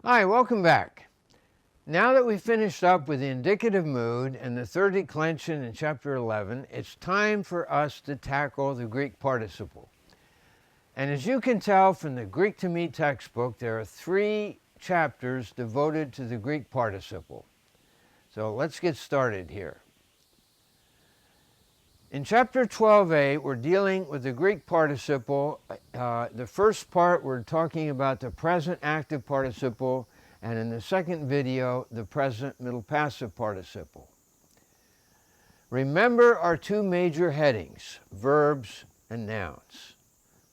Hi, welcome back. Now that we've finished up with the indicative mood and the third declension in chapter 11, it's time for us to tackle the Greek participle. And as you can tell from the Greek to Me textbook, there are 3 chapters devoted to the Greek participle. So let's get started here. In chapter 12a, we're dealing with the Greek participle. The first part, we're talking about the present active participle, and in the second video, the present middle passive participle. Remember our 2 major headings, verbs and nouns.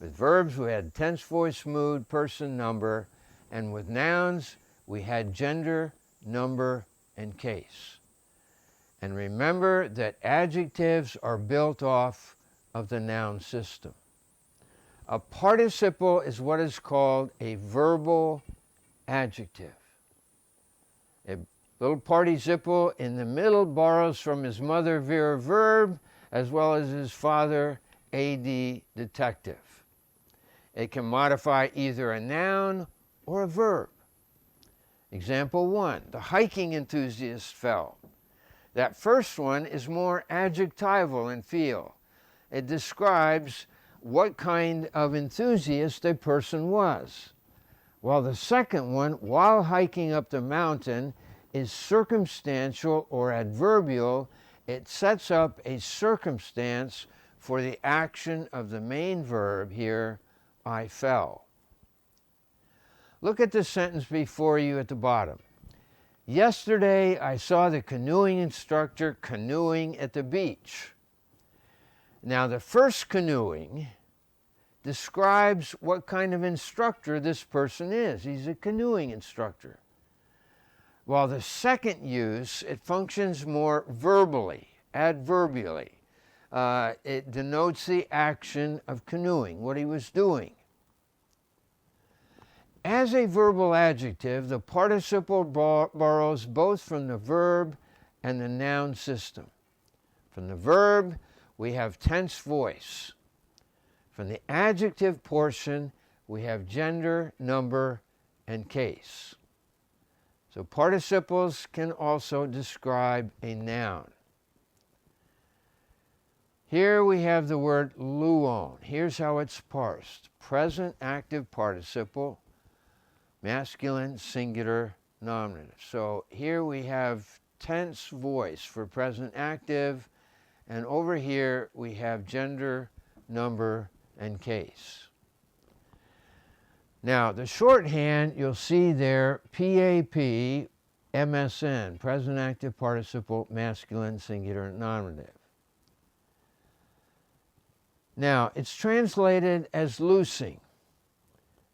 With verbs, we had tense, voice, mood, person, number, and with nouns, we had gender, number, and case. And remember that adjectives are built off of the noun system. A participle is what is called a verbal adjective. A little participle in the middle borrows from his mother, Vera, verb, as well as his father, AD, detective. It can modify either a noun or a verb. Example 1, the hiking enthusiast fell. That first one is more adjectival in feel. It describes what kind of enthusiast a person was. While the second one, while hiking up the mountain, is circumstantial or adverbial. It sets up a circumstance for the action of the main verb here, I fell. Look at the sentence before you at the bottom. Yesterday, I saw the canoeing instructor canoeing at the beach. Now, the first canoeing describes what kind of instructor this person is. He's a canoeing instructor. While the second use, it functions more verbally, adverbially. It denotes the action of canoeing, what he was doing. As a verbal adjective, the participle borrows both from the verb and the noun system. From the verb, we have tense voice. From the adjective portion, we have gender, number, and case. So participles can also describe a noun. Here we have the word luon. Here's how it's parsed. Present active participle, masculine, singular, nominative. So here we have tense voice for present active, and over here we have gender, number, and case. Now, the shorthand, you'll see there, PAP, MSN, present active participle, masculine, singular, nominative. Now, it's translated as loosing.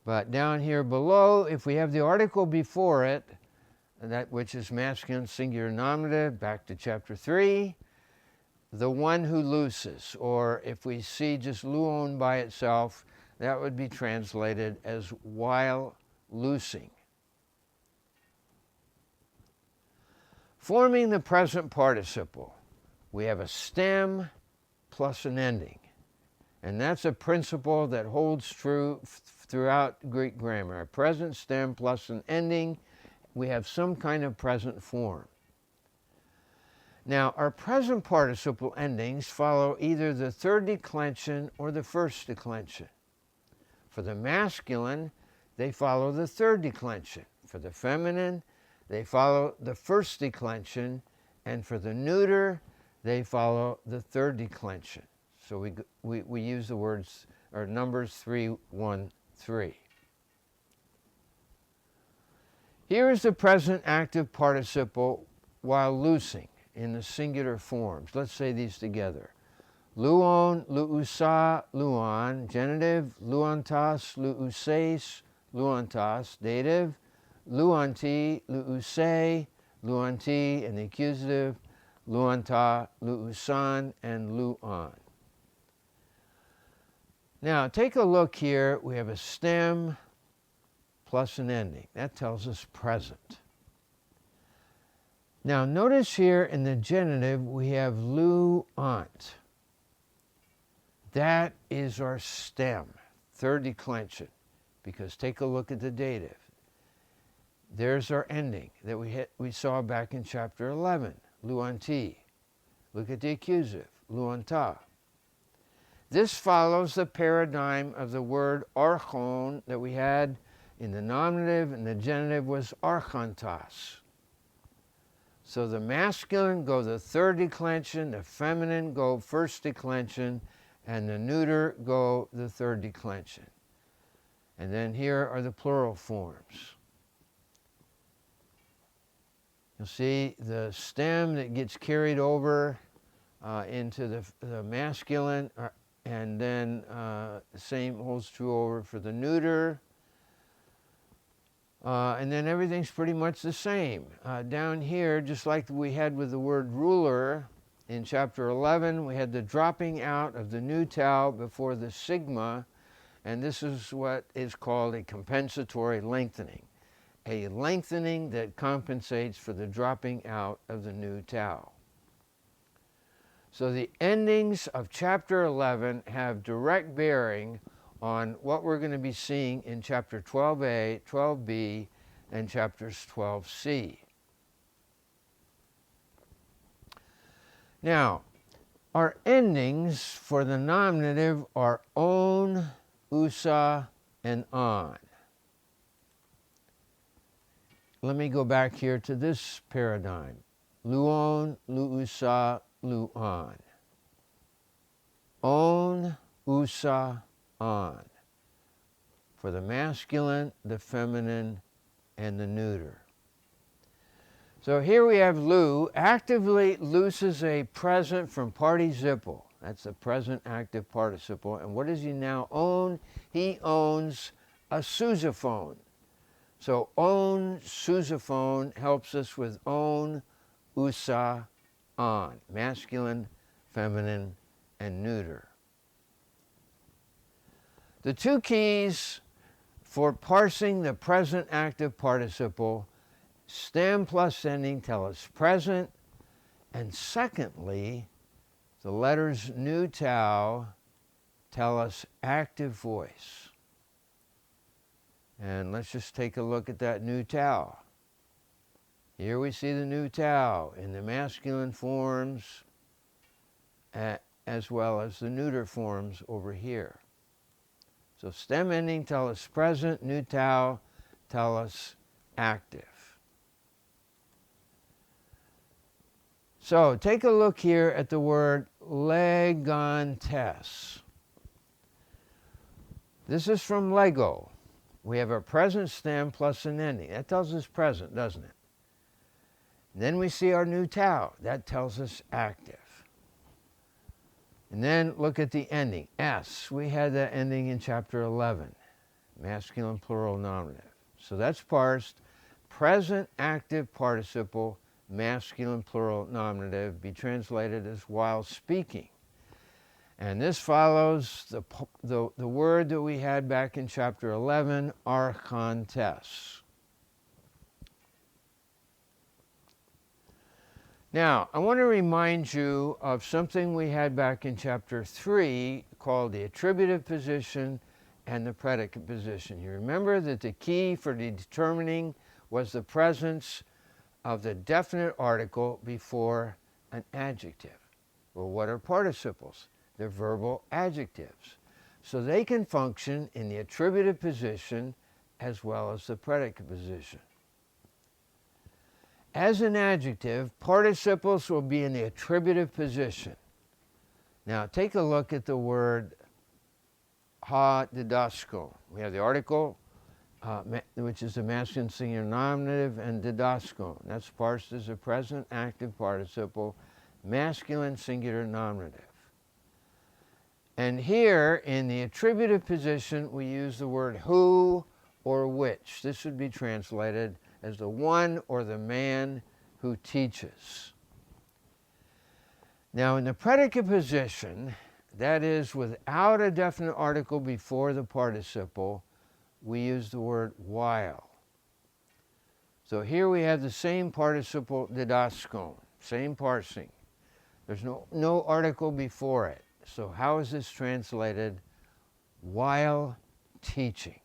But down here below, if we have the article before it, that which is masculine, singular, nominative, back to chapter 3, the one who looses. Or if we see just luon by itself, that would be translated as while loosing. Forming the present participle, we have a stem plus an ending. And that's a principle that holds true throughout Greek grammar. A present stem plus an ending, we have some kind of present form. Now, our present participle endings follow either the third declension or the first declension. For the masculine, they follow the third declension. For the feminine, they follow the first declension. And for the neuter, they follow the third declension. So we use the words, or numbers 3, 1, 3. Here is the present active participle while loosing in the singular forms. Let's say these together. Luon, luusa, luon, genitive, luontas, luuses, luontas, dative, luonti, luuse, luonti, and the accusative, luonta, luusan, and luon. Now, take a look here. We have a stem plus an ending. That tells us present. Now, notice here in the genitive, we have luant. That is our stem, third declension, because take a look at the dative. There's our ending that we saw back in chapter 11, luanti. Look at the accusative, luanta. This follows the paradigm of the word archon that we had in the nominative, and the genitive was archontos. So the masculine go the third declension, the feminine go first declension, and the neuter go the third declension. And then here are the plural forms. You'll see the stem that gets carried over into the masculine, and then the same holds true over for the neuter. And then everything's pretty much the same. Down here, just like we had with the word ruler in chapter 11, we had the dropping out of the new tau before the sigma, and this is what is called a compensatory lengthening. A lengthening that compensates for the dropping out of the new tau. So the endings of chapter 11 have direct bearing on what we're going to be seeing in chapter 12a, 12b, and chapters 12c. Now, our endings for the nominative are on, usa, and on. Let me go back here to this paradigm. Luon, luusa, luon. On, usa, on. For the masculine, the feminine, and the neuter. So here we have Lu actively looses a present from participle. That's the present active participle. And what does he now own? He owns a sousaphone. So own, sousaphone helps us with own, usa, on. Masculine, feminine, and neuter. The two keys for parsing the present active participle, stem plus ending tell us present, and secondly, the letters nu tau tell us active voice. And let's just take a look at that nu tau. Here we see the nu tau in the masculine forms as well as the neuter forms over here. So stem ending tell us present, nu tau tell us active. So take a look here at the word legantes. This is from Lego. We have a present stem plus an ending. That tells us present, doesn't it? Then we see our nu tau. That tells us active. And then look at the ending, s. We had that ending in chapter 11, masculine plural nominative. So that's parsed, present active participle, masculine plural nominative, be translated as while speaking. And this follows the word that we had back in chapter 11, archontes. Now, I want to remind you of something we had back in chapter 3 called the attributive position and the predicate position. You remember that the key for determining was the presence of the definite article before an adjective. Well, what are participles? They're verbal adjectives. So they can function in the attributive position as well as the predicate position. As an adjective, participles will be in the attributive position. Now take a look at the word ha didasko. We have the article, which is the masculine singular nominative, and didasko. That's parsed as a present active participle, masculine singular nominative. And here in the attributive position, we use the word who or which. This would be translated as the one or the man who teaches. Now in the predicate position, that is without a definite article before the participle, we use the word while. So here we have the same participle didaskon, same parsing. There's no article before it. So how is this translated? While teaching.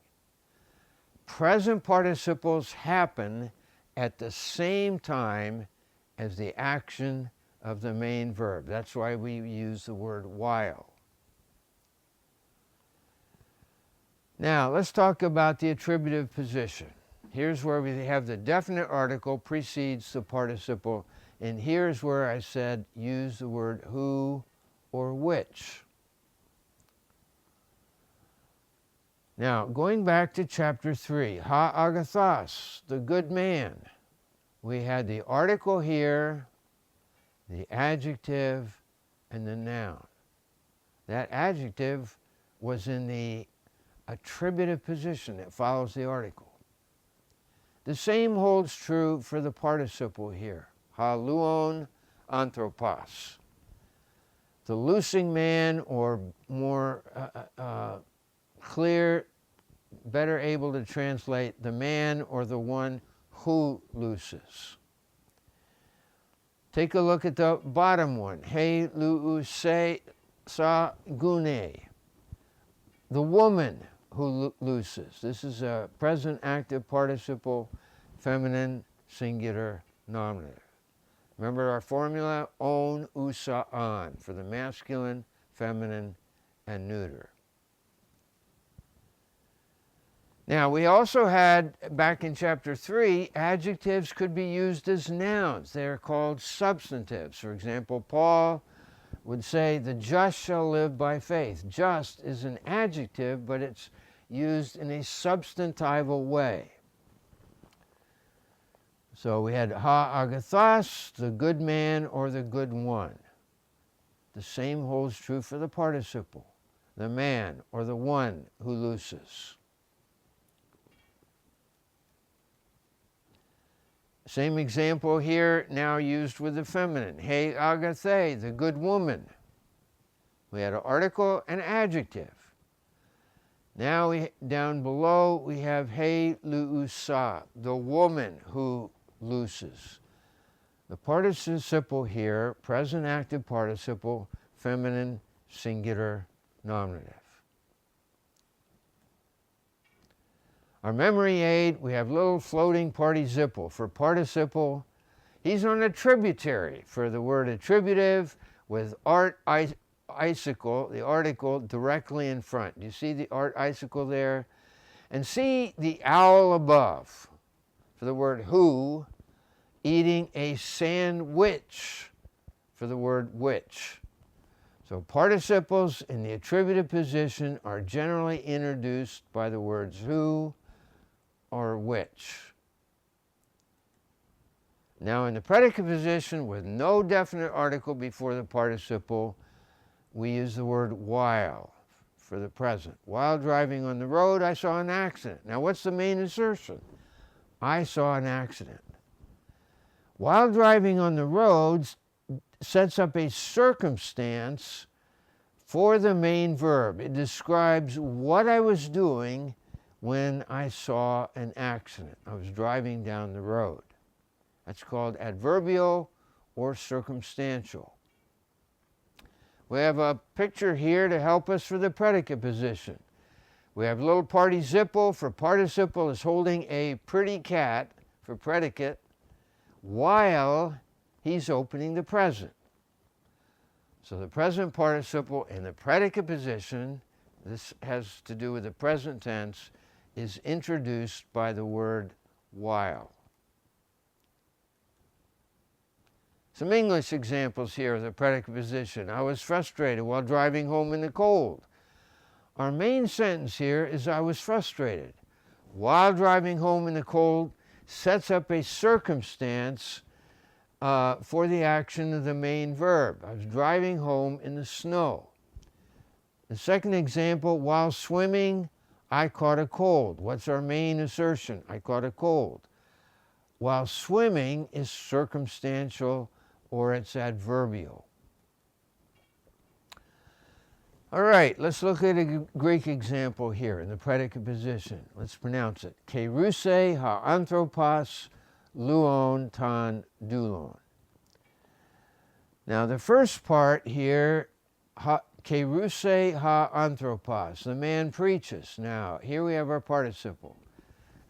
present participles happen at the same time as the action of the main verb. That's why we use the word while. Now, let's talk about the attributive position. Here's where we have the definite article precedes the participle, and here's where I said use the word who or which. Now, going back to chapter 3, ha agathos, the good man. We had the article here, the adjective, and the noun. That adjective was in the attributive position that follows the article. The same holds true for the participle here, ha luon anthropos. The loosing man, or more clear, better able to translate, the man or the one who looses. Take a look at the bottom one, he luuse sa gune, the woman who looses. This is a present active participle, feminine, singular, nominative. Remember our formula, on, usa, an, for the masculine, feminine, and neuter. Now, we also had, back in chapter 3, adjectives could be used as nouns. They're called substantives. For example, Paul would say, the just shall live by faith. Just is an adjective, but it's used in a substantival way. So we had ha agathos, the good man or the good one. The same holds true for the participle, the man or the one who looses. Same example here, now used with the feminine. He agathe, the good woman. We had an article and adjective. Now down below we have he luusa, the woman who looses. The participle here, present active participle, feminine, singular, nominative. Our memory aid, we have little floating participle. For participle, he's on a tributary. For the word attributive, with art icicle, the article directly in front. Do you see the art icicle there? And see the owl above. For the word who, eating a sandwich. For the word which. So participles in the attributive position are generally introduced by the words who or which. Now in the predicate position with no definite article before the participle, we use the word while for the present. While driving on the road, I saw an accident. Now what's the main assertion? I saw an accident. While driving on the roads sets up a circumstance for the main verb. It describes what I was doing when I saw an accident. I was driving down the road. That's called adverbial or circumstantial. We have a picture here to help us for the predicate position. We have little participle. For participle is holding a pretty cat for predicate while he's opening the present. So the present participle in the predicate position, this has to do with the present tense, is introduced by the word while. Some English examples here of the predicate position. I was frustrated while driving home in the cold. Our main sentence here is I was frustrated. While driving home in the cold sets up a circumstance for the action of the main verb. I was driving home in the snow. The second example, while swimming, I caught a cold. What's our main assertion? I caught a cold. While swimming is circumstantial or it's adverbial. All right, let's look at a Greek example here in the predicate position. Let's pronounce it. Keruse ha anthropos luon ton doulon. Now the first part here, keruse ha anthropos, the man preaches. Now here we have our participle.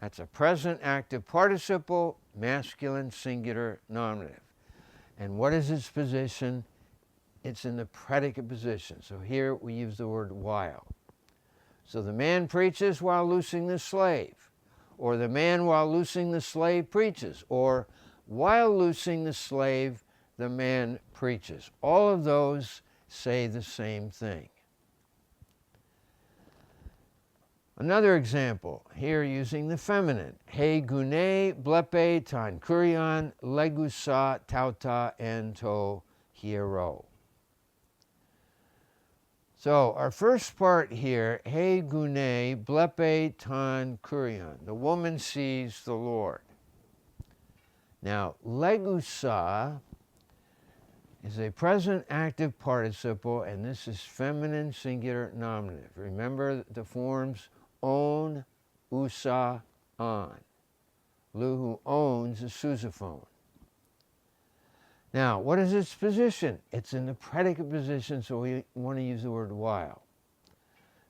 That's a present active participle, masculine singular nominative. And what is its position? It's in the predicate position. So here we use the word while. So the man preaches while loosing the slave, or the man while loosing the slave preaches, or while loosing the slave, the man preaches. All of those say the same thing. Another example, here using the feminine. He gune blepe tan kurion legusa tauta ento hiero. So our first part here, he gune blepe tan kurion. The woman sees the Lord. Now, legusa is a present active participle, and this is feminine singular nominative. Remember the forms own, usa, on. Lu, who owns, a sousaphone. Now, what is its position? It's in the predicate position, so we want to use the word while.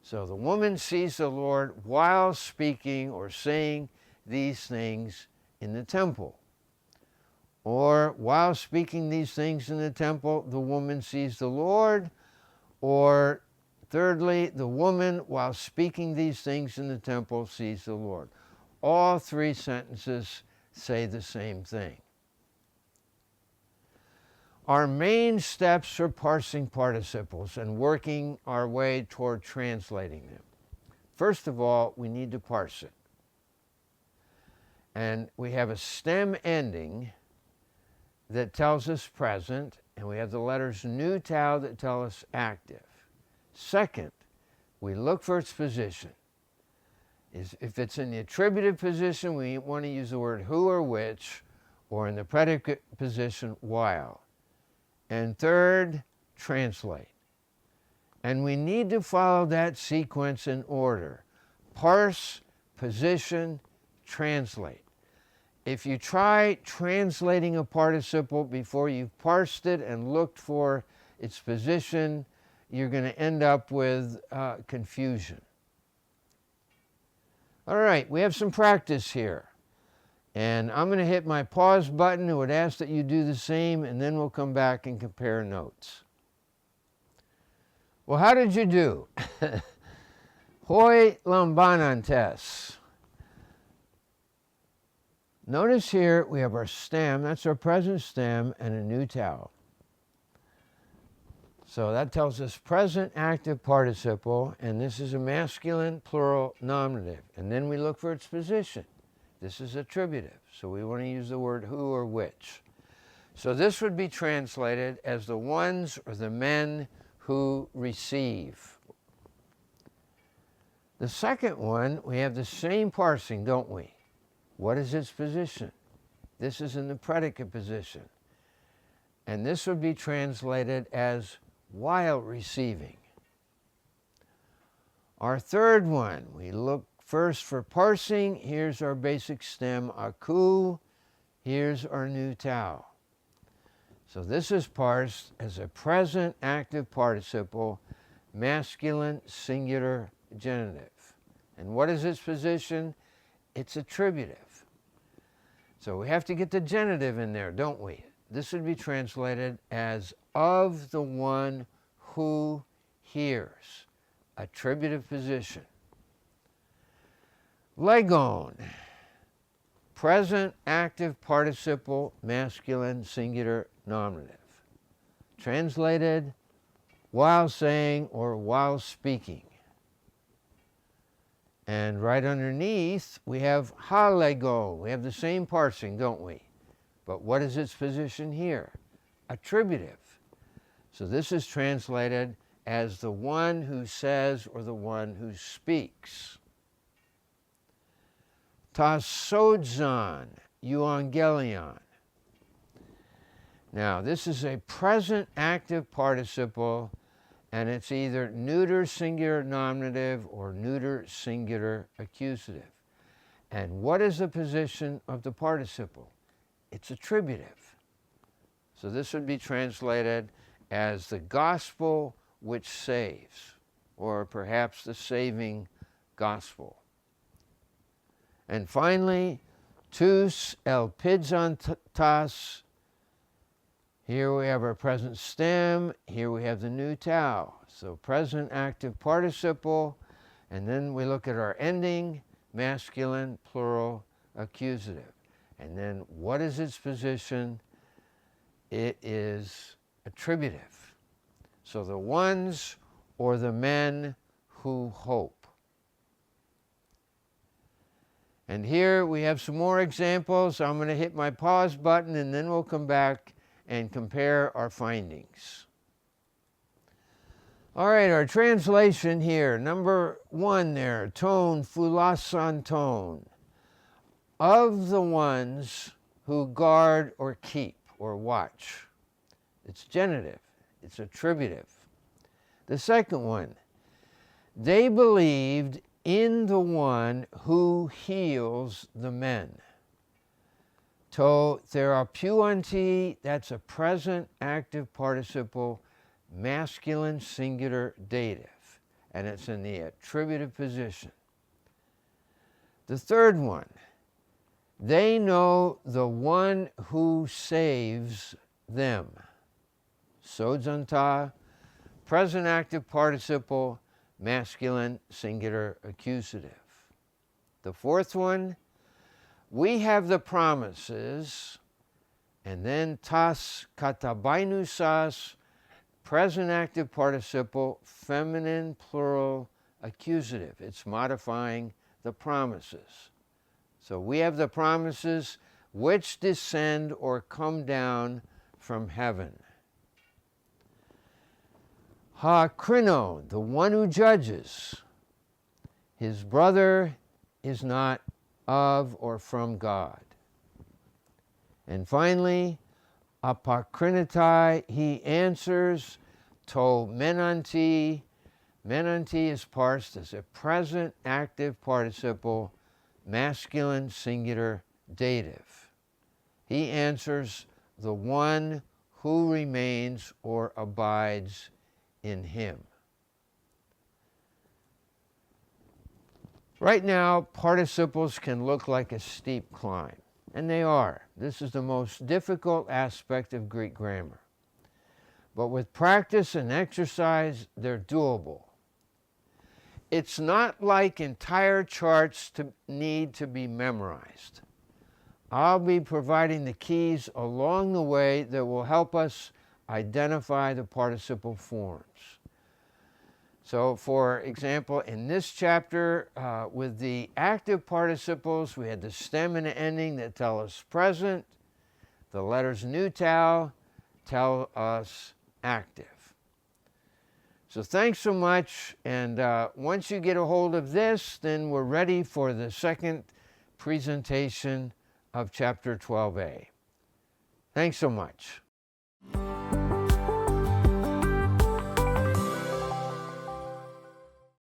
So the woman sees the Lord while speaking or saying these things in the temple. Or while speaking these things in the temple, the woman sees the Lord. Or thirdly, the woman, while speaking these things in the temple, sees the Lord. All three sentences say the same thing. Our main steps for parsing participles and working our way toward translating them. First of all, we need to parse it. And we have a stem ending that tells us present, and we have the letters nu, tau that tell us active. Second, we look for its position. If it's in the attributive position, we want to use the word who or which, or in the predicate position, while. And third, translate. And we need to follow that sequence in order. Parse, position, translate. If you try translating a participle before you've parsed it and looked for its position, you're going to end up with confusion. All right, we have some practice here. And I'm going to hit my pause button. I would ask that you do the same, and then we'll come back and compare notes. Well, how did you do? Hoi lambanantes. Notice here we have our stem, that's our present stem, and a nu tau. So that tells us present active participle, and this is a masculine plural nominative. And then we look for its position. This is attributive, so we want to use the word who or which. So this would be translated as the ones or the men who receive. The second one, we have the same parsing, don't we? What is its position? This is in the predicate position. And this would be translated as while receiving. Our third one, we look first for parsing. Here's our basic stem, aku. Here's our nu tau. So this is parsed as a present active participle, masculine singular genitive. And what is its position? It's attributive. So we have to get the genitive in there, don't we? This would be translated as of the one who hears. Attributive position. Legon. Present active participle, masculine singular nominative. Translated while saying or while speaking. And right underneath, we have halego. We have the same parsing, don't we? But what is its position here? Attributive. So this is translated as the one who says or the one who speaks. Ta sodzon, euangelion. Now, this is a present active participle, and it's either neuter singular nominative or neuter singular accusative. And what is the position of the participle? It's attributive. So this would be translated as the gospel which saves, or perhaps the saving gospel. And finally, tous elpidsantas. Here we have our present stem. Here we have the new tau. So present active participle. And then we look at our ending, masculine, plural, accusative. And then what is its position? It is attributive. So the ones or the men who hope. And here we have some more examples. I'm going to hit my pause button and then we'll come back and compare our findings. All right, our translation here. Number 1 there, tone, fulasan tone. Of the ones who guard or keep or watch. It's genitive. It's attributive. The second one, they believed in the one who heals the men. To therapeuanti, that's a present active participle, masculine singular dative, and it's in the attributive position. The third one, they know the one who saves them. Sodzanta, present active participle, masculine singular accusative. The fourth one, we have the promises, and then tas katabainusas, present active participle, feminine plural accusative. It's modifying the promises. So we have the promises which descend or come down from heaven. Ha krino, the one who judges. His brother is not of or from God. And finally, apakrinatai, he answers, to menanti. Menanti is parsed as a present active participle, masculine singular dative. He answers the one who remains or abides in him. Right now, participles can look like a steep climb, and they are. This is the most difficult aspect of Greek grammar. But with practice and exercise, they're doable. It's not like entire charts need to be memorized. I'll be providing the keys along the way that will help us identify the participle forms. So, for example, in this chapter, with the active participles, we had the stem and the ending that tell us present. The letters nu tau tell us active. So thanks so much, and once you get a hold of this, then we're ready for the second presentation of Chapter 12a. Thanks so much.